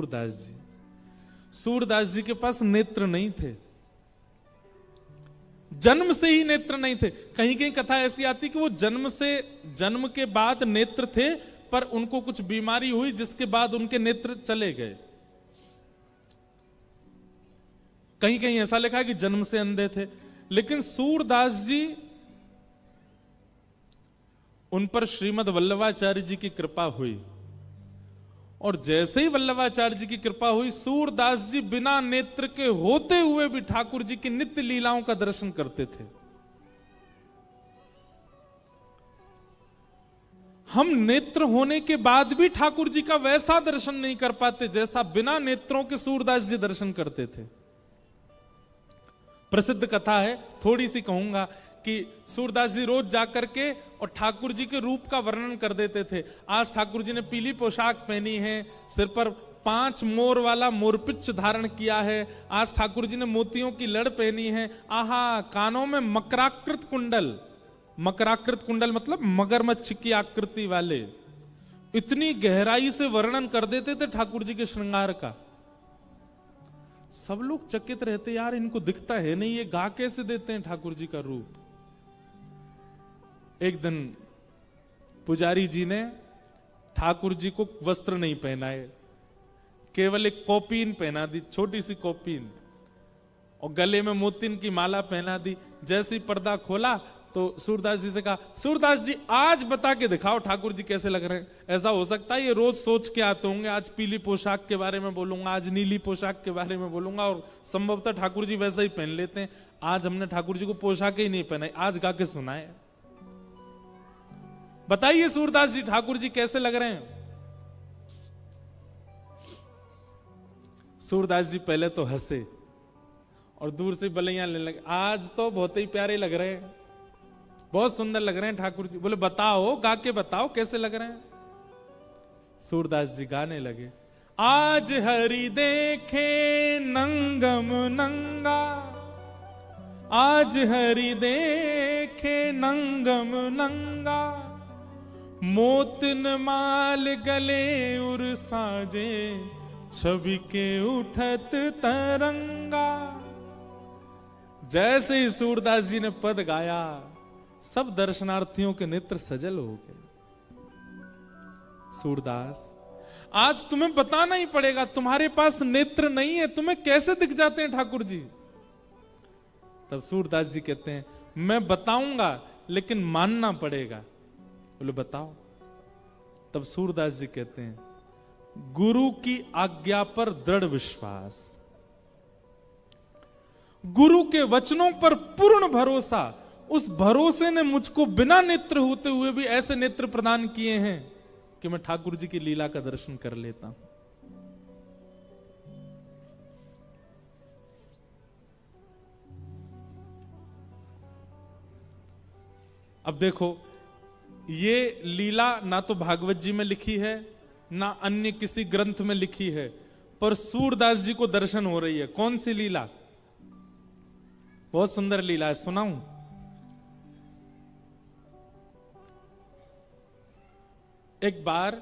सूरदास जी। सूरदास जी के पास नेत्र नहीं थे, जन्म से ही नेत्र नहीं थे। कहीं कहीं कथा ऐसी आती कि वो जन्म के बाद नेत्र थे, पर उनको कुछ बीमारी हुई जिसके बाद उनके नेत्र चले गए। कहीं कहीं ऐसा लिखा है कि जन्म से अंधे थे। लेकिन सूरदास जी, उन पर श्रीमद् वल्लभाचार्य जी की कृपा हुई, और जैसे ही वल्लभाचार्य जी की कृपा हुई, सूरदास जी बिना नेत्र के होते हुए भी ठाकुर जी की नित्य लीलाओं का दर्शन करते थे। हम नेत्र होने के बाद भी ठाकुर जी का वैसा दर्शन नहीं कर पाते जैसा बिना नेत्रों के सूरदास जी दर्शन करते थे। प्रसिद्ध कथा है, थोड़ी सी कहूंगा, कि सूरदास जी रोज जाकर के और ठाकुर जी के रूप का वर्णन कर देते थे। आज ठाकुर जी ने पीली पोशाक पहनी है, सिर पर 5 मोर वाला मोरपिच्छ धारण किया है, आज ठाकुर जी ने मोतियों की लड़ पहनी है, आहा, कानों में मकराकृत कुंडल, मकराकृत कुंडल मतलब मगरमच्छ की आकृति वाले, इतनी गहराई से वर्णन कर देते थे ठाकुर जी के श्रृंगार का। सब लोग चकित रहते, यार इनको दिखता है नहीं, ये गा कैसे देते हैं ठाकुर जी का रूप। एक दिन पुजारी जी ने ठाकुर जी को वस्त्र नहीं पहनाए, केवल एक कौपीन पहना दी, छोटी सी कौपीन, और गले में मोतिन की माला पहना दी। जैसे ही पर्दा खोला तो सूरदास जी से कहा, सूरदास जी आज बता के दिखाओ ठाकुर जी कैसे लग रहे हैं। ऐसा हो सकता है ये रोज सोच के आते होंगे, आज पीली पोशाक के बारे में बोलूंगा, आज नीली पोशाक के बारे में बोलूंगा, और संभवतः ठाकुर जी वैसा ही पहन लेते हैं। आज हमने ठाकुर जी को पोशाक ही नहीं पहनाई, आज गा के सुनाए। बताइए सूरदास जी ठाकुर जी कैसे लग रहे हैं। सूरदास जी पहले तो हंसे और दूर से बलैया लेने लगे, आज तो बहुत ही प्यारे लग रहे हैं, बहुत सुंदर लग रहे हैं ठाकुर जी। बोले बताओ, गा के बताओ कैसे लग रहे हैं। सूरदास जी गाने लगे, आज हरि देखे नंगम नंगा, आज हरि देखे नंगम नंगा, मोतिन माल गले उर साजे, छवि के उठत तरंगा। जैसे ही सूरदास जी ने पद गाया, सब दर्शनार्थियों के नेत्र सजल हो गए। सूरदास, आज तुम्हें बताना ही पड़ेगा, तुम्हारे पास नेत्र नहीं है, तुम्हें कैसे दिख जाते हैं ठाकुर जी। तब सूरदास जी कहते हैं, मैं बताऊंगा लेकिन मानना पड़ेगा। बोले बताओ। तब सूरदास जी कहते हैं, गुरु की आज्ञा पर दृढ़ विश्वास, गुरु के वचनों पर पूर्ण भरोसा, उस भरोसे ने मुझको बिना नेत्र होते हुए भी ऐसे नेत्र प्रदान किए हैं कि मैं ठाकुर जी की लीला का दर्शन कर लेता हूं। अब देखो, ये लीला ना तो भागवत जी में लिखी है, ना अन्य किसी ग्रंथ में लिखी है, पर सूरदास जी को दर्शन हो रही है। कौन सी लीला? बहुत सुंदर लीला है, सुनाऊं? एक बार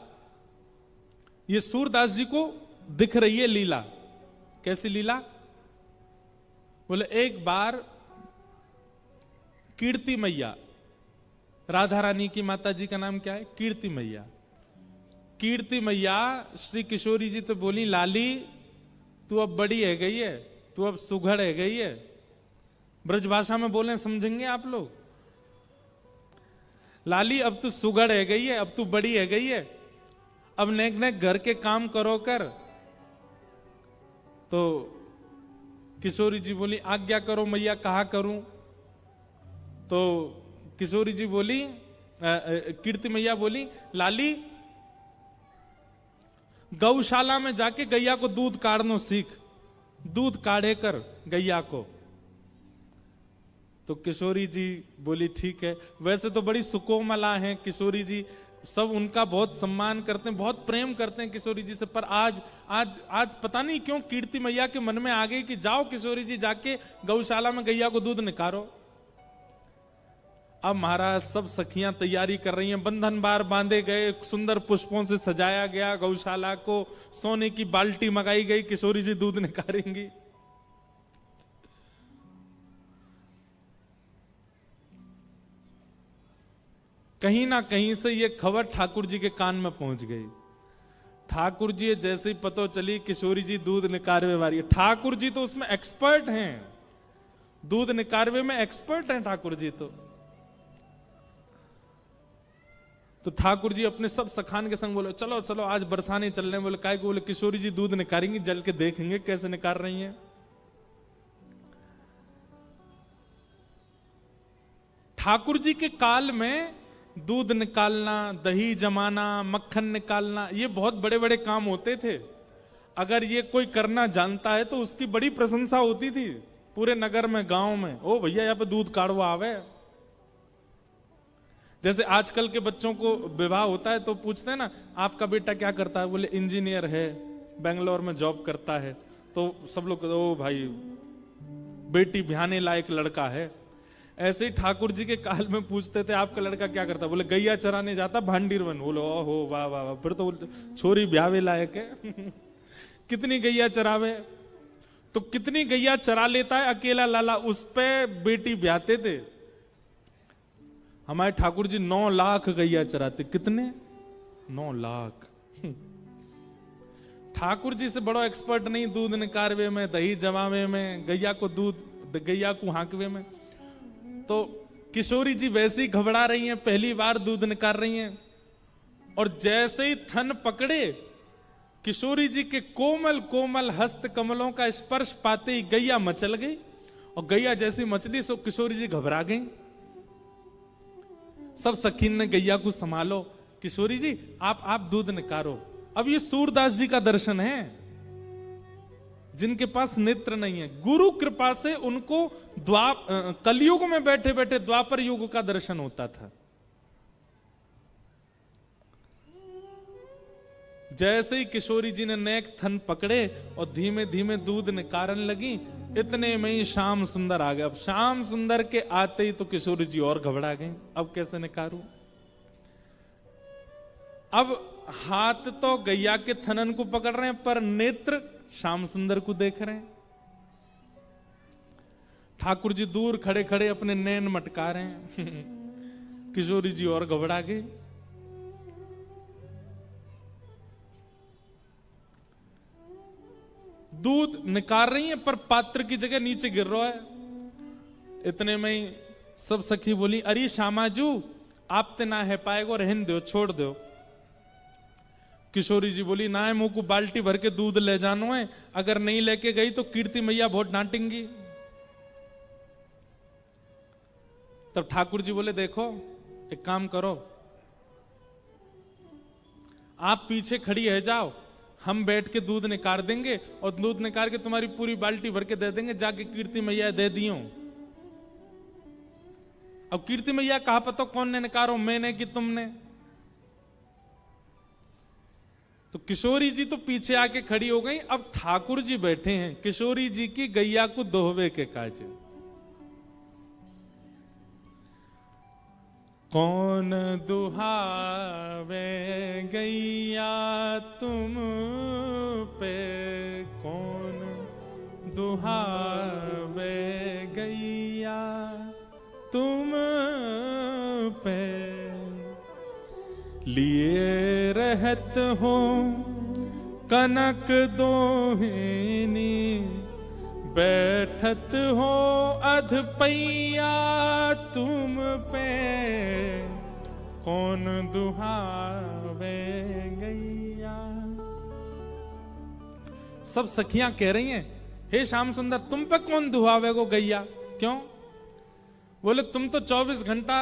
ये सूरदास जी को दिख रही है लीला। कैसी लीला? बोले एक बार कीर्ति मैया, राधा रानी की माता जी का नाम क्या है? कीर्ति मैया। कीर्ति मैया श्री किशोरी जी तो बोली, लाली तू अब बड़ी है गई है, तू अब सुघड़ है गई है। ब्रज भाषा में बोले समझेंगे आप लोग। लाली अब तू सुघड़ है गई है, अब तू बड़ी है गई है, अब नेक नेक घर के काम करो कर। तो किशोरी जी बोली, आज्ञा करो मैया, कहा करूं? तो किशोरी जी बोली, कीर्ति मैया बोली, लाली गौशाला में जाके गैया को दूध काढ़ना सीख, दूध काढ़े कर गैया को। तो किशोरी जी बोली ठीक है। वैसे तो बड़ी सुकोमला हैं किशोरी जी, सब उनका बहुत सम्मान करते हैं, बहुत प्रेम करते हैं किशोरी जी से। पर आज आज आज पता नहीं क्यों कीर्ति मैया के मन में आ गई कि जाओ किशोरी जी, जाके गौशाला में गैया को दूध निकालो। अब महाराज सब सखियां तैयारी कर रही हैं, बंधन बार बांधे गए, सुंदर पुष्पों से सजाया गया गौशाला को, सोने की बाल्टी मंगाई गई, किशोरी जी दूध निकालेंगी। कहीं ना कहीं से ये खबर ठाकुर जी के कान में पहुंच गई। ठाकुर जी जैसे ही पता चली किशोरी जी दूध निकारवे वाली है, ठाकुर जी तो उसमें एक्सपर्ट हैं, दूध निकारवे में एक्सपर्ट हैं ठाकुर जी तो ठाकुर जी अपने सब सखान के संग बोले चलो चलो आज बरसाने चल रहे हैं। बोले काय को? बोले किशोरी जी दूध निकालेंगी, जल के देखेंगे कैसे निकाल रही हैं। ठाकुर जी के काल में दूध निकालना, दही जमाना, मक्खन निकालना, ये बहुत बड़े बड़े काम होते थे। अगर ये कोई करना जानता है तो उसकी बड़ी प्रशंसा होती थी पूरे नगर में, गांव में। ओ भैया यहाँ पे दूध काढ़वा आवे। जैसे आजकल के बच्चों को विवाह होता है तो पूछते हैं ना, आपका बेटा क्या करता है? बोले इंजीनियर है, बेंगलोर में जॉब करता है। तो सब लोग ओ भाई बेटी ब्याहने लायक लड़का है। ऐसे ही ठाकुर जी के काल में पूछते थे आपका लड़का क्या करता? बोले गैया चराने जाता, भांडीर बन। बोलो ओहो वाह वाह वाह, फिर तो छोरी ब्यावे लायक है। कितनी गैया चरावे? तो कितनी गैया चरा लेता है अकेला लाला, उस पे बेटी ब्याहते थे। हमारे ठाकुर जी 9 लाख गैया चराते। कितने? 9 लाख। ठाकुर जी से बड़ा एक्सपर्ट नहीं दूध निकारवे में, दही जमावे में, गैया को दूध, गैया को हांकवे में। तो किशोरी जी वैसे ही घबरा रही हैं, पहली बार दूध निकाल रही हैं, और जैसे ही थन पकड़े किशोरी जी के कोमल कोमल हस्त कमलों का स्पर्श पाते ही गैया मचल गई। और गैया जैसी मचली सो किशोरी जी घबरा गई। सब सखीन ने गैया को संभालो, किशोरी जी आप दूध निकारो। अब ये सूरदास जी का दर्शन है, जिनके पास नेत्र नहीं है। गुरु कृपा से उनको कलयुग में बैठे बैठे द्वापर युग का दर्शन होता था। जैसे ही किशोरी जी ने नेक थन पकड़े और धीमे धीमे दूध निकारन लगी, इतने में ही श्याम सुंदर आ गया। अब श्याम सुंदर के आते ही तो किशोरी जी और घबरा गई, अब कैसे निकारूं? अब हाथ तो गैया के थनन को पकड़ रहे हैं, पर नेत्र श्याम सुंदर को देख रहे हैं। ठाकुर जी दूर खड़े खड़े अपने नैन मटका रहे हैं। किशोरी जी और घबरा गई। दूध निकाल रही है पर पात्र की जगह नीचे गिर रहा है। इतने में ही सब सखी बोली, अरे श्यामाजू आप ते ना है पाएगो, रहन दो, छोड़ दो। किशोरी जी बोली, ना है मुंह को बाल्टी भर के दूध ले जानो है, अगर नहीं लेके गई तो कीर्ति मैया बहुत डांटेंगी। तब ठाकुर जी बोले, देखो एक काम करो, आप पीछे खड़ी है जाओ, हम बैठ के दूध निकाल देंगे और दूध निकाल के तुम्हारी पूरी बाल्टी भर के दे देंगे, जाके कीर्ति मैया दे दियो। अब कीर्ति मैया कहा पता कौन ने निकालो, मैंने कि तुमने? तो किशोरी जी तो पीछे आके खड़ी हो गई। अब ठाकुर जी बैठे हैं किशोरी जी की गैया को दोहवे के काजे। कौन दुहावे गैया तुम पे, कौन दुहावे गैया तुम पे, लिए रहत हो कनक दोहिनी, बैठत हो अधपैया तुम पे, कौन दुहावे गैया। सब सखियां कह रही हैं, हे श्याम सुंदर तुम पे कौन दुहावे गो गैया? क्यों? बोले तुम तो 24 घंटा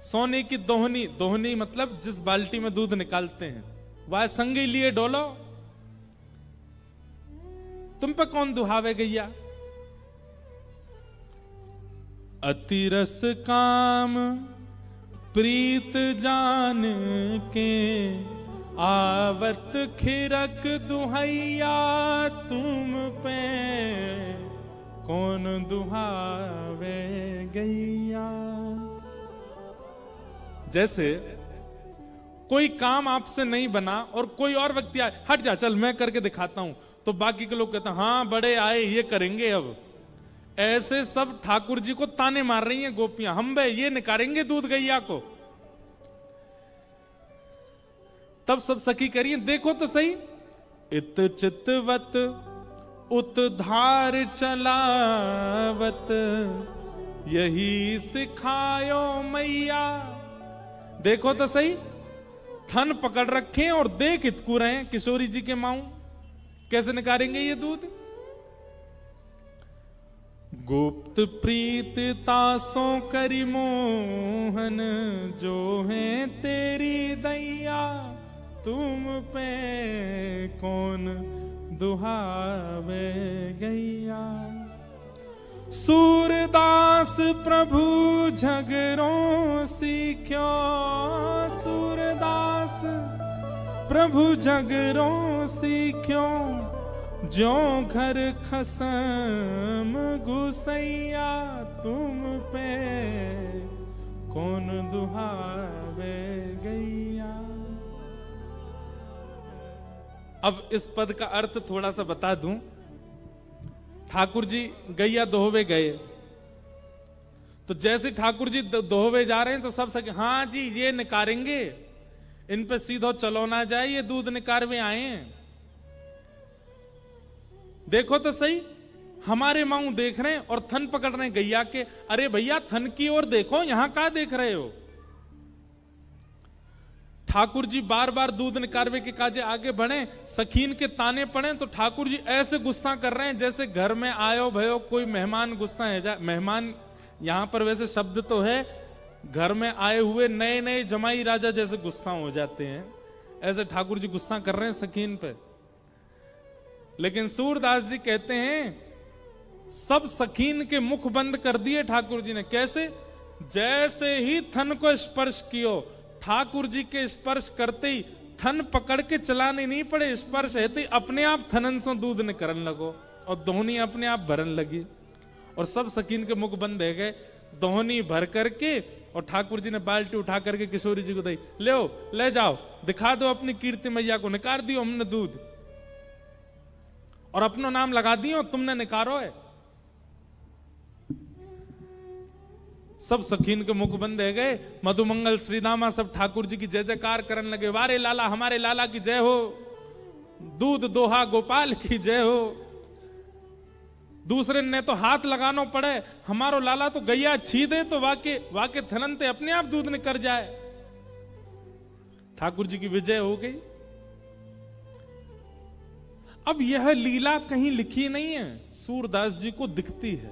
सोने की दोहनी, दोहनी मतलब जिस बाल्टी में दूध निकालते हैं, वह संगी लिए डोलो, तुम पे कौन दुहावे गैया? अति रस काम प्रीत जान के, आवत खिरक दुहैया तुम पे, कौन दुहावे गैया। जैसे कोई काम आपसे नहीं बना और कोई और व्यक्ति आए, हट जा चल मैं करके दिखाता हूं, तो बाकी के लोग कहते हैं हाँ बड़े आए ये करेंगे। अब ऐसे सब ठाकुर जी को ताने मार रही हैं गोपियां, हम बे ये निकारेंगे दूध गैया को। तब सब सखी कह रही हैं देखो तो सही, इत चितवत उत धार चलावत, यही सिखायो मैया। देखो तो सही, थन पकड़ रखे और देख इतकू रहे हैं किशोरी जी के माऊ, कैसे निकालेंगे ये दूध। गुप्त प्रीत तासों करी मोहन, जो है तेरी दैया, तुम पे कौन दुहावे गैया। सूरदास प्रभु झगड़ों सीख्यो, सूरदास प्रभु झगड़ों सीख्यो, जो घर खसम घुसैया, तुम पे कौन दुहावे गैया। अब इस पद का अर्थ थोड़ा सा बता दूं। ठाकुर जी गैया दोहवे गए, तो जैसे ठाकुर जी दोहवे जा रहे हैं तो सब सके हाँ जी ये निकारेंगे, इन पे सीधो चलो ना जाए, ये दूध निकारवे आए हैं। देखो तो सही, हमारे माऊ देख रहे हैं और थन पकड़ रहे हैं गैया के। अरे भैया थन की ओर देखो, यहां क्या देख रहे हो। ठाकुर जी बार बार दूध निकारवे के काजे आगे बढ़े, सखीन के ताने पड़े तो ठाकुर जी ऐसे गुस्सा कर रहे हैं जैसे घर में आयो भयो कोई मेहमान गुस्सा है। मेहमान यहां पर वैसे शब्द तो है, घर में आए हुए नए नए जमाई राजा जैसे गुस्सा हो जाते हैं, ऐसे ठाकुर जी गुस्सा कर रहे हैं सखीन पे। लेकिन सूरदास जी कहते हैं सब सखीन के मुख बंद कर दिए ठाकुर जी ने। कैसे? जैसे ही थन को स्पर्श कियो, ठाकुर जी के स्पर्श करते ही थन पकड़ के चलाने नहीं पड़े, स्पर्श है तो अपने आप थनन से दूध निकलने लगो और दोहनी अपने आप भरन लगी और सब सकीन के मुख बंद है गए। दोहनी भर करके और ठाकुर जी ने बाल्टी उठा करके किशोरी जी को दी, ले जाओ दिखा दो अपनी कीर्ति मैया को, निकाल दियो हमने दूध और अपना नाम लगा दियो, तुमने निकारो है। सब सखीन के मुख बंद है गए। मधुमंगल श्रीदामा सब ठाकुर जी की जय जयकार करने लगे, वारे लाला हमारे लाला की जय हो, दूध दोहा गोपाल की जय हो। दूसरे ने तो हाथ लगाना पड़े, हमारो लाला तो गैया छी दे तो वाके थननते अपने आप दूध निकल जाए। ठाकुर जी की विजय हो गई। अब यह लीला कहीं लिखी नहीं है, सूरदास जी को दिखती है,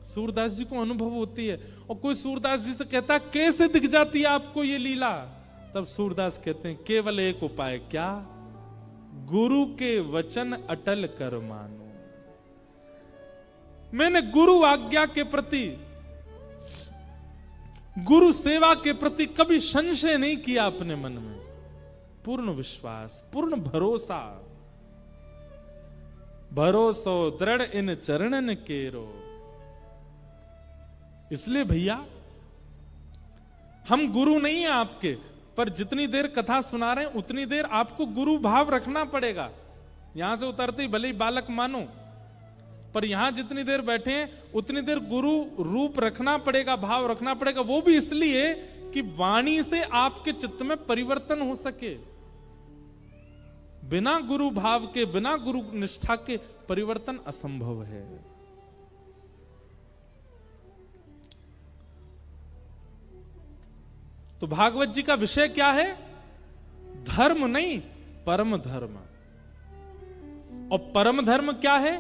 सूरदास जी को अनुभव होती है। और कोई सूरदास जी से कहता कैसे दिख जाती है आपको ये लीला, तब सूरदास कहते हैं केवल एक उपाय, क्या? गुरु के वचन अटल कर मानो। मैंने गुरु आज्ञा के प्रति, गुरु सेवा के प्रति कभी संशय नहीं किया अपने मन में, पूर्ण विश्वास, पूर्ण भरोसा। भरोसो दृढ़ इन चरणन केरो। इसलिए भैया हम गुरु नहीं है आपके, पर जितनी देर कथा सुना रहे हैं उतनी देर आपको गुरु भाव रखना पड़ेगा। यहां से उतरते ही भले ही बालक मानो, पर यहां जितनी देर बैठे हैं उतनी देर गुरु रूप रखना पड़ेगा, भाव रखना पड़ेगा। वो भी इसलिए कि वाणी से आपके चित्त में परिवर्तन हो सके। बिना गुरु भाव के, बिना गुरु निष्ठा के परिवर्तन असंभव है। तो भागवत जी का विषय क्या है? धर्म नहीं, परम धर्म। और परम धर्म क्या है?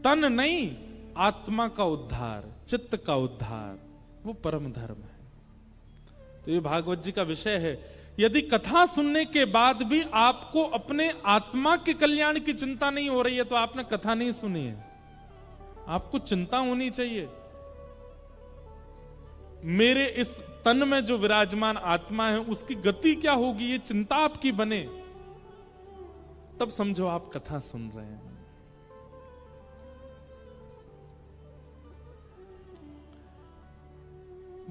तन नहीं, आत्मा का उद्धार, चित्त का उद्धार, वो परम धर्म है। तो ये भागवत जी का विषय है। यदि कथा सुनने के बाद भी आपको अपने आत्मा के कल्याण की चिंता नहीं हो रही है तो आपने कथा नहीं सुनी है। आपको चिंता होनी चाहिए, मेरे इस तन में जो विराजमान आत्मा है उसकी गति क्या होगी, ये चिंता आपकी बने, तब समझो आप कथा सुन रहे हैं।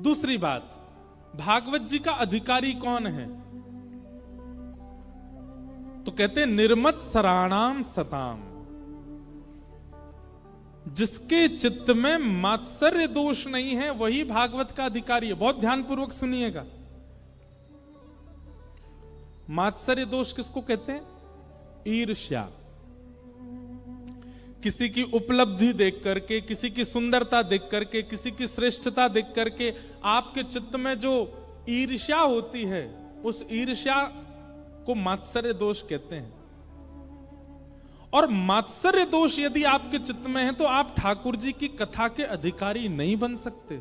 दूसरी बात, भागवत जी का अधिकारी कौन है? तो कहते हैं निर्मत सराणाम सताम, जिसके चित्त में मात्सर्य दोष नहीं है वही भागवत का अधिकारी है। बहुत ध्यानपूर्वक सुनिएगा। मात्सर्य दोष किसको कहते हैं? ईर्ष्या। किसी की उपलब्धि देख करके, किसी की सुंदरता देख करके, किसी की श्रेष्ठता देख करके आपके चित्त में जो ईर्ष्या होती है, उस ईर्ष्या को मात्सर्य दोष कहते हैं। और मात्सर्य दोष यदि आपके चित्त में है तो आप ठाकुर जी की कथा के अधिकारी नहीं बन सकते।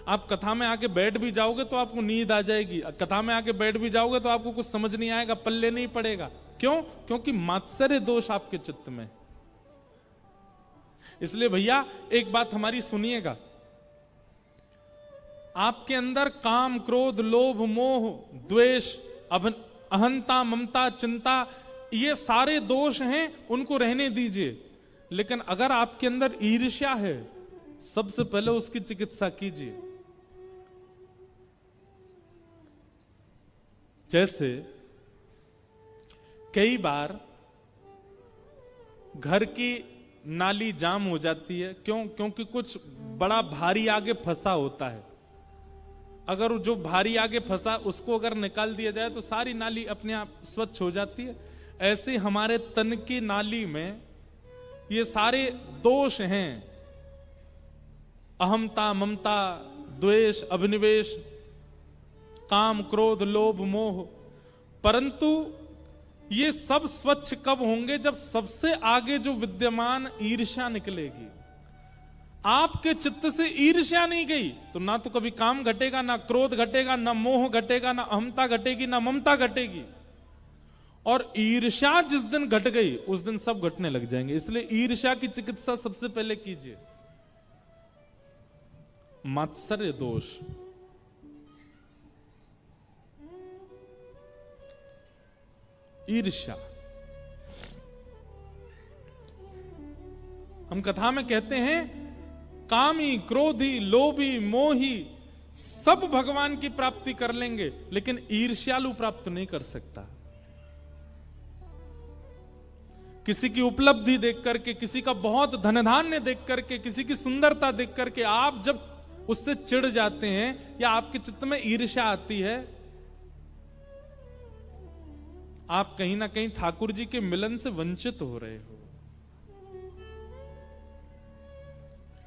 आप कथा में आके बैठ भी जाओगे तो आपको नींद आ जाएगी, कथा में आके बैठ भी जाओगे तो आपको कुछ समझ नहीं आएगा, पल्ले नहीं पड़ेगा। क्यों? क्योंकि मात्सर्य दोष आपके चित्त में। इसलिए भैया एक बात हमारी सुनिएगा, आपके अंदर काम, क्रोध, लोभ, मोह, द्वेष, अहंता, ममता, चिंता, ये सारे दोष हैं, उनको रहने दीजिए। लेकिन अगर आपके अंदर ईर्ष्या है, सबसे पहले उसकी चिकित्सा कीजिए। जैसे कई बार घर की नाली जाम हो जाती है। क्यों? क्योंकि कुछ बड़ा भारी आगे फंसा होता है। अगर जो भारी आगे फंसा उसको अगर निकाल दिया जाए तो सारी नाली अपने आप स्वच्छ हो जाती है। ऐसे हमारे तन की नाली में ये सारे दोष हैं, अहमता, ममता, द्वेष, अभिनिवेश, काम, क्रोध, लोभ, मोह। परंतु ये सब स्वच्छ कब होंगे? जब सबसे आगे जो विद्यमान ईर्ष्या निकलेगी। आपके चित्त से ईर्ष्या नहीं गई तो ना तो कभी काम घटेगा, ना क्रोध घटेगा, ना मोह घटेगा, ना अहमता घटेगी, ना ममता घटेगी। और ईर्ष्या जिस दिन घट गई उस दिन सब घटने लग जाएंगे। इसलिए ईर्ष्या की चिकित्सा सबसे पहले कीजिए। मात्सर्य दोष, ईर्ष्या, हम कथा में कहते हैं कामी, क्रोधी, लोभी, मोही सब भगवान की प्राप्ति कर लेंगे, लेकिन ईर्ष्यालु प्राप्त नहीं कर सकता। किसी की उपलब्धि देख करके, किसी का बहुत धन धान्य देख करके, किसी की सुंदरता देख करके आप जब उससे चिढ़ जाते हैं या आपके चित्त में ईर्ष्या आती है, आप कहीं ना कहीं ठाकुर जी के मिलन से वंचित हो रहे हो।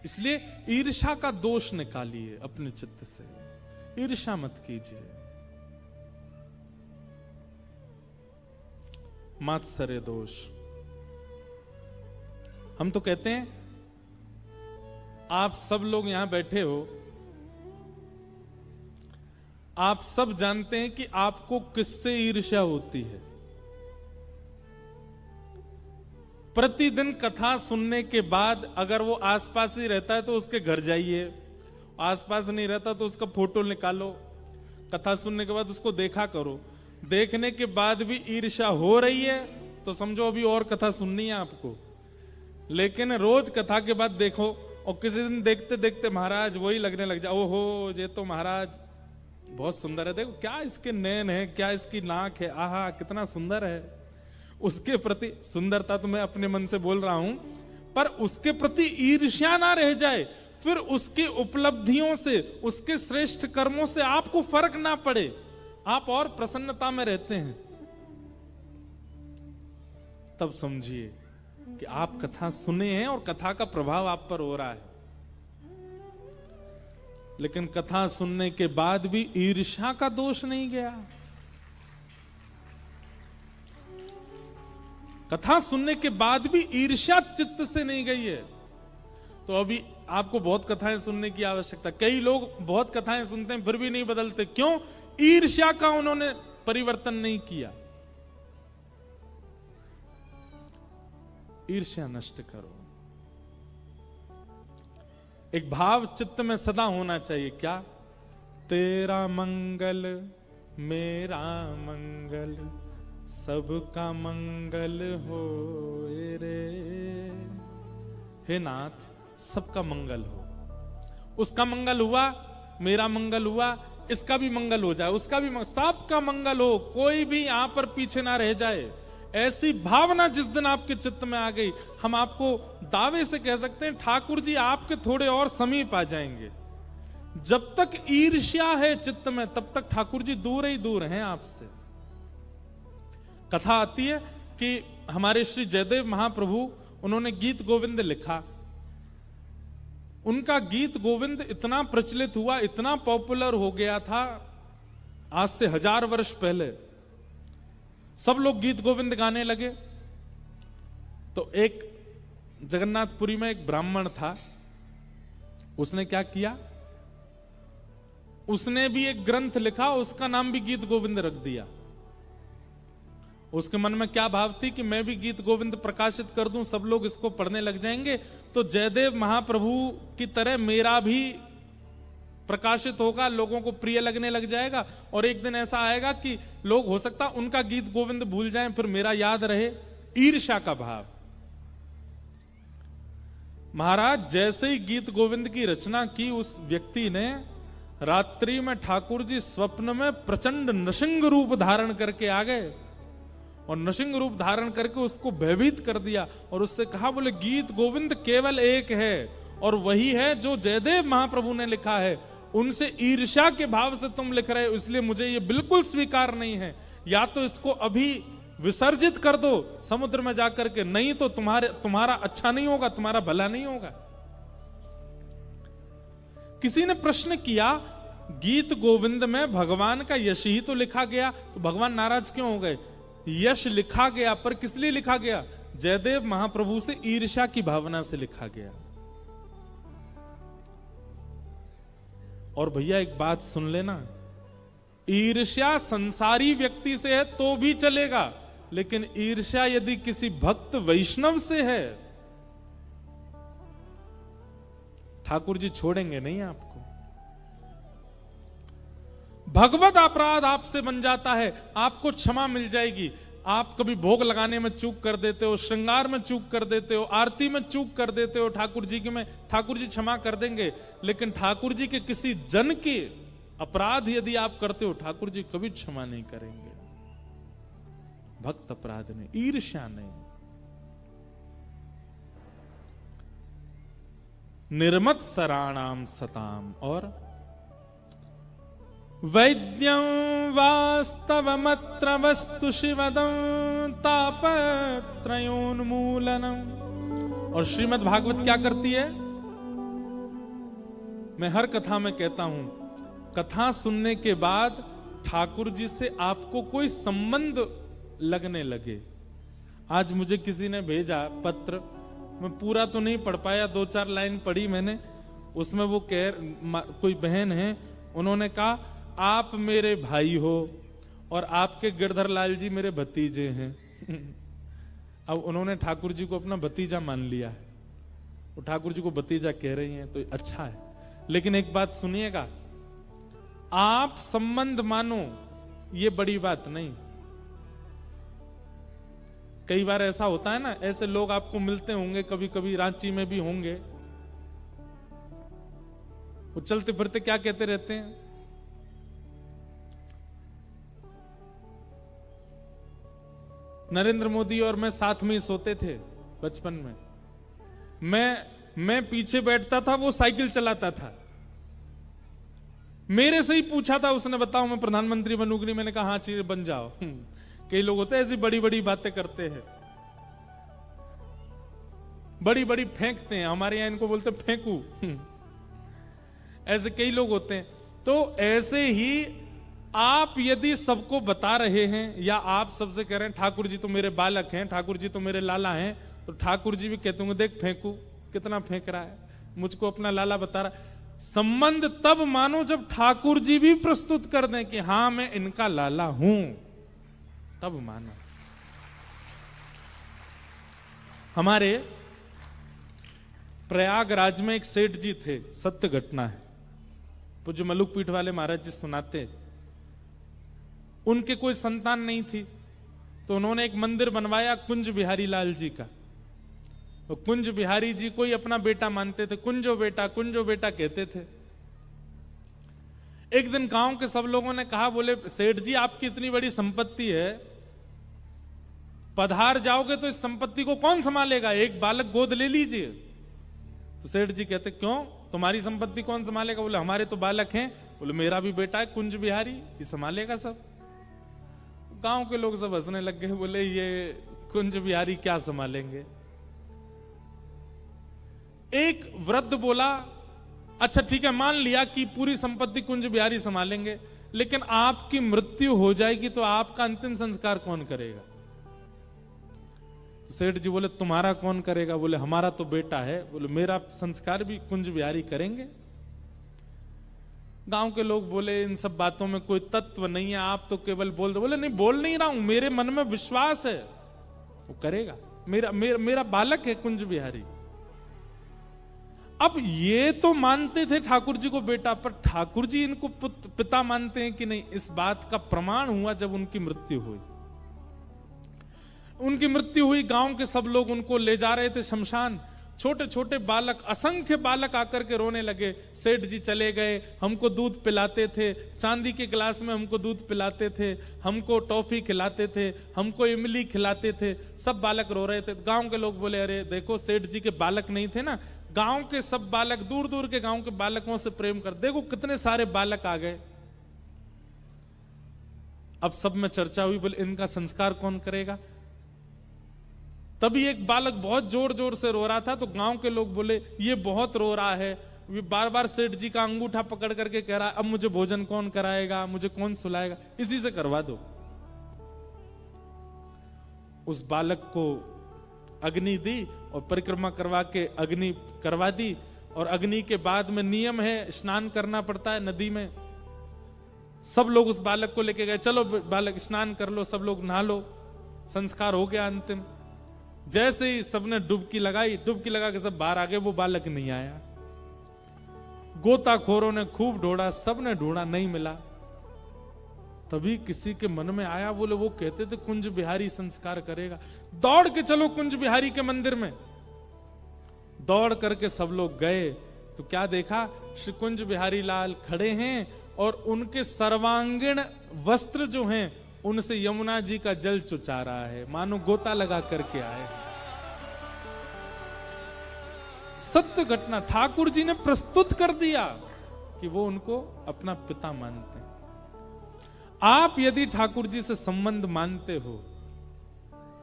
इसलिए ईर्ष्या का दोष निकालिए अपने चित्त से, ईर्ष्या मत कीजिए। मात्सर्य दोष, हम तो कहते हैं आप सब लोग यहां बैठे हो, आप सब जानते हैं कि आपको किससे ईर्ष्या होती है। प्रतिदिन कथा सुनने के बाद अगर वो आसपास ही रहता है तो उसके घर जाइए, आसपास नहीं रहता तो उसका फोटो निकालो, कथा सुनने के बाद उसको देखा करो। देखने के बाद भी ईर्ष्या हो रही है तो समझो अभी और कथा सुननी है आपको। लेकिन रोज कथा के बाद देखो और किसी दिन देखते देखते महाराज वही लगने लग जाए, ओहो ये तो महाराज बहुत सुंदर है, देखो क्या इसके नैन है, क्या इसकी नाक है, आहा कितना सुंदर है। उसके प्रति, सुंदरता तो मैं अपने मन से बोल रहा हूं, पर उसके प्रति ईर्ष्या ना रह जाए, फिर उसकी उपलब्धियों से, उसके श्रेष्ठ कर्मों से आपको फर्क ना पड़े, आप और प्रसन्नता में रहते हैं, तब समझिए कि आप कथा सुने हैं और कथा का प्रभाव आप पर हो रहा है। लेकिन कथा सुनने के बाद भी ईर्ष्या का दोष नहीं गया। कथा सुनने के बाद भी ईर्ष्या चित्त से नहीं गई है तो अभी आपको बहुत कथाएं सुनने की आवश्यकता। कई लोग बहुत कथाएं सुनते हैं फिर भी नहीं बदलते। क्यों? ईर्ष्या का उन्होंने परिवर्तन नहीं किया। ईर्ष्या नष्ट करो। एक भाव चित्त में सदा होना चाहिए, क्या? तेरा मंगल मेरा मंगल सबका मंगल हो रे। हे नाथ, सबका मंगल हो। उसका मंगल हुआ, मेरा मंगल हुआ, इसका भी मंगल हो जाए, उसका भी सबका मंगल हो, कोई भी यहां पर पीछे ना रह जाए। ऐसी भावना जिस दिन आपके चित्त में आ गई, हम आपको दावे से कह सकते हैं ठाकुर जी आपके थोड़े और समीप आ जाएंगे। जब तक ईर्ष्या है चित्त में, तब तक ठाकुर जी दूर ही दूर हैं आपसे। कथा आती है कि हमारे श्री जयदेव महाप्रभु, उन्होंने गीत गोविंद लिखा। उनका गीत गोविंद इतना प्रचलित हुआ, इतना पॉपुलर हो गया था, आज से 1000 वर्ष पहले सब लोग गीत गोविंद गाने लगे। तो एक जगन्नाथपुरी में एक ब्राह्मण था, उसने क्या किया, उसने भी एक ग्रंथ लिखा, उसका नाम भी गीत गोविंद रख दिया। उसके मन में क्या भाव थी कि मैं भी गीत गोविंद प्रकाशित कर दूं, सब लोग इसको पढ़ने लग जाएंगे, तो जयदेव महाप्रभु की तरह मेरा भी प्रकाशित होगा, लोगों को प्रिय लगने लग जाएगा, और एक दिन ऐसा आएगा कि लोग हो सकता उनका गीत गोविंद भूल जाएं, फिर मेरा याद रहे। ईर्ष्या का भाव। महाराज जैसे ही गीत गोविंद की रचना की, उस व्यक्ति ने रात्रि में ठाकुर जी स्वप्न में प्रचंड नृसिंह रूप धारण करके आ गए, और नृसिंह रूप धारण करके उसको भयभीत कर दिया, और उससे कहा, बोले गीत गोविंद केवल एक है, और वही है जो जयदेव महाप्रभु ने लिखा है। उनसे ईर्ष्या के भाव से तुम लिख रहे हो, इसलिए मुझे ये बिल्कुल स्वीकार नहीं है। या तो इसको अभी विसर्जित कर दो समुद्र में जाकर के, नहीं तो तुम्हारा अच्छा नहीं होगा, तुम्हारा भला नहीं होगा। किसी ने प्रश्न किया, गीत गोविंद में भगवान का यश ही तो लिखा गया, तो भगवान नाराज क्यों हो गए? यश लिखा गया, पर किस लिए लिखा गया? जयदेव महाप्रभु से ईर्ष्या की भावना से लिखा गया। और भैया एक बात सुन लेना, ईर्ष्या संसारी व्यक्ति से है तो भी चलेगा, लेकिन ईर्ष्या यदि किसी भक्त वैष्णव से है, ठाकुर जी छोड़ेंगे नहीं आपको। भगवत अपराध आपसे बन जाता है, आपको क्षमा मिल जाएगी। आप कभी भोग लगाने में चूक कर देते हो, श्रृंगार में चूक कर देते हो, आरती में चूक कर देते हो, ठाकुर जी के में ठाकुर जी क्षमा कर देंगे। लेकिन ठाकुर जी के किसी जन के अपराध यदि आप करते हो, ठाकुर जी कभी क्षमा नहीं करेंगे। भक्त अपराध नहीं, ईर्ष्या नहीं। निर्मत सराणाम सताम, और वैद्यं वास्तवमत्र वस्तु शिवदं तापत्रयोन्मूलनम। और श्रीमद् भागवत क्या करती है? मैं हर कथा में कहता हूं, कथा सुनने के बाद ठाकुर जी से आपको कोई संबंध लगने लगे। आज मुझे किसी ने भेजा पत्र, मैं पूरा तो नहीं पढ़ पाया, 2-4 लाइन पढ़ी मैंने। उसमें वो कोई बहन है, उन्होंने कहा आप मेरे भाई हो और आपके गिरधर लाल जी मेरे भतीजे हैं। अब उन्होंने ठाकुर जी को अपना भतीजा मान लिया है, वो ठाकुर जी को भतीजा कह रही हैं, तो अच्छा है। लेकिन एक बात सुनिएगा, आप संबंध मानो ये बड़ी बात नहीं। कई बार ऐसा होता है ना, ऐसे लोग आपको मिलते होंगे, कभी कभी रांची में भी होंगे, वो चलते फिरते क्या कहते रहते हैं, नरेंद्र मोदी और मैं साथ में ही सोते थे बचपन में, मैं पीछे बैठता था, वो साइकिल चलाता था। मेरे से ही पूछा था उसने, बताओ मैं प्रधानमंत्री बनूंगी? मैंने कहा हाँ चीज बन जाओ। कई लोग होते हैं ऐसी बड़ी बड़ी बातें करते हैं, बड़ी बड़ी फेंकते हैं, हमारे यहां इनको बोलते फेंकू। ऐसे कई लोग होते हैं। तो ऐसे ही आप यदि सबको बता रहे हैं, या आप सबसे कह रहे हैं ठाकुर जी तो मेरे बालक हैं, ठाकुर जी तो मेरे लाला हैं, तो ठाकुर जी भी कहते होंगे देख फेंकू, कितना फेंक रहा है, मुझको अपना लाला बता रहा है। संबंध तब मानो जब ठाकुर जी भी प्रस्तुत कर दें कि हां मैं इनका लाला हूं, तब मानो। हमारे प्रयागराज में एक सेठ जी थे, सत्य घटना है, पूज्य मलुक पीठ वाले महाराज जी सुनाते। उनके कोई संतान नहीं थी, तो उन्होंने एक मंदिर बनवाया कुंज बिहारी लाल जी का। तो कुंज बिहारी जी को ही अपना बेटा मानते थे, कुंजो बेटा कहते थे। एक दिन गांव के सब लोगों ने कहा, बोले सेठ जी आपकी इतनी बड़ी संपत्ति है, पधार जाओगे तो इस संपत्ति को कौन संभालेगा, एक बालक गोद ले लीजिए। तो सेठ जी कहते क्यों, तुम्हारी संपत्ति कौन संभालेगा? बोले हमारे तो बालक हैं। बोले मेरा भी बेटा है कुंज बिहारी, ये संभालेगा सब। गांव के लोग सब हंसने लग गए, बोले ये कुंज बिहारी क्या संभालेंगे। एक वृद्ध बोला, अच्छा ठीक है, मान लिया कि पूरी संपत्ति कुंज बिहारी संभालेंगे, लेकिन आपकी मृत्यु हो जाएगी तो आपका अंतिम संस्कार कौन करेगा? तो सेठ जी बोले तुम्हारा कौन करेगा? बोले हमारा तो बेटा है। बोले मेरा संस्कार भी कुंज बिहारी करेंगे। गांव के लोग बोले इन सब बातों में कोई तत्व नहीं है, आप तो केवल बोल दो। बोले नहीं, बोल नहीं रहा हूं, मेरे मन में विश्वास है वो करेगा, मेरा बालक है कुंज बिहारी। अब ये तो मानते थे ठाकुर जी को बेटा, पर ठाकुर जी इनको पिता मानते हैं कि नहीं, इस बात का प्रमाण हुआ जब उनकी मृत्यु हुई। उनकी मृत्यु हुई, गांव के सब लोग उनको ले जा रहे थे शमशान। छोटे छोटे बालक, असंख्य बालक आकर के रोने लगे। सेठ जी चले गए, हमको दूध पिलाते थे, चांदी के गिलास में हमको दूध पिलाते थे, हमको टॉफी खिलाते थे, हमको इमली खिलाते थे। सब बालक रो रहे थे। गांव के लोग बोले अरे देखो सेठ जी के बालक नहीं थे ना, गांव के सब बालक, दूर दूर के गांव के बालकों से प्रेम कर, देखो कितने सारे बालक आ गए। अब सब में चर्चा हुई, बोले इनका संस्कार कौन करेगा? तभी एक बालक बहुत जोर जोर से रो रहा था, तो गांव के लोग बोले ये बहुत रो रहा है, ये बार बार सेठ जी का अंगूठा पकड़ करके कह रहा है अब मुझे भोजन कौन कराएगा, मुझे कौन सुलाएगा, इसी से करवा दो। उस बालक को अग्नि दी और परिक्रमा करवा के अग्नि करवा दी। और अग्नि के बाद में नियम है, स्नान करना पड़ता है नदी में। सब लोग उस बालक को लेके गए, चलो बालक स्नान कर लो, सब लोग नहा लो। संस्कार हो गया अंतिम। जैसे ही सबने डुबकी लगाई, डुबकी लगा के सब बाहर आ गए, वो बालक नहीं आया। गोताखोरों ने खूब ढूंढा, सबने ढूंढा, नहीं मिला। तभी किसी के मन में आया, बोले वो कहते थे कुंज बिहारी संस्कार करेगा, दौड़ के चलो कुंज बिहारी के मंदिर में। दौड़ करके सब लोग गए तो क्या देखा, श्री कुंज बिहारी लाल खड़े हैं और उनके सर्वांगीण वस्त्र जो हैं उनसे यमुना जी का जल चुचा रहा है, मानो गोता लगा करके आए। सत्य घटना ठाकुर जी ने प्रस्तुत कर दिया कि वो उनको अपना पिता मानते हैं। आप यदि ठाकुर जी से संबंध मानते हो,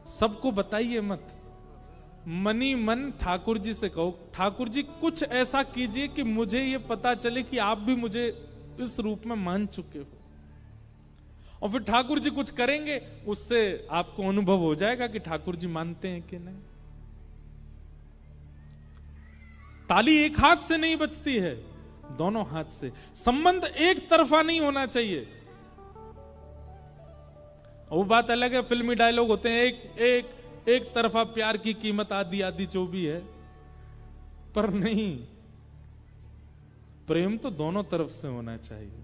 सबको बताइए मत, मनी मन ठाकुर जी से कहो, ठाकुर जी कुछ ऐसा कीजिए कि मुझे ये पता चले कि आप भी मुझे इस रूप में मान चुके हो। और फिर ठाकुर जी कुछ करेंगे, उससे आपको अनुभव हो जाएगा कि ठाकुर जी मानते हैं कि नहीं। ताली एक हाथ से नहीं बजती है, दोनों हाथ से। संबंध एक तरफा नहीं होना चाहिए। वो बात अलग है, फिल्मी डायलॉग होते हैं, एक तरफा प्यार की कीमत आधी आधी जो भी है, पर नहीं, प्रेम तो दोनों तरफ से होना चाहिए।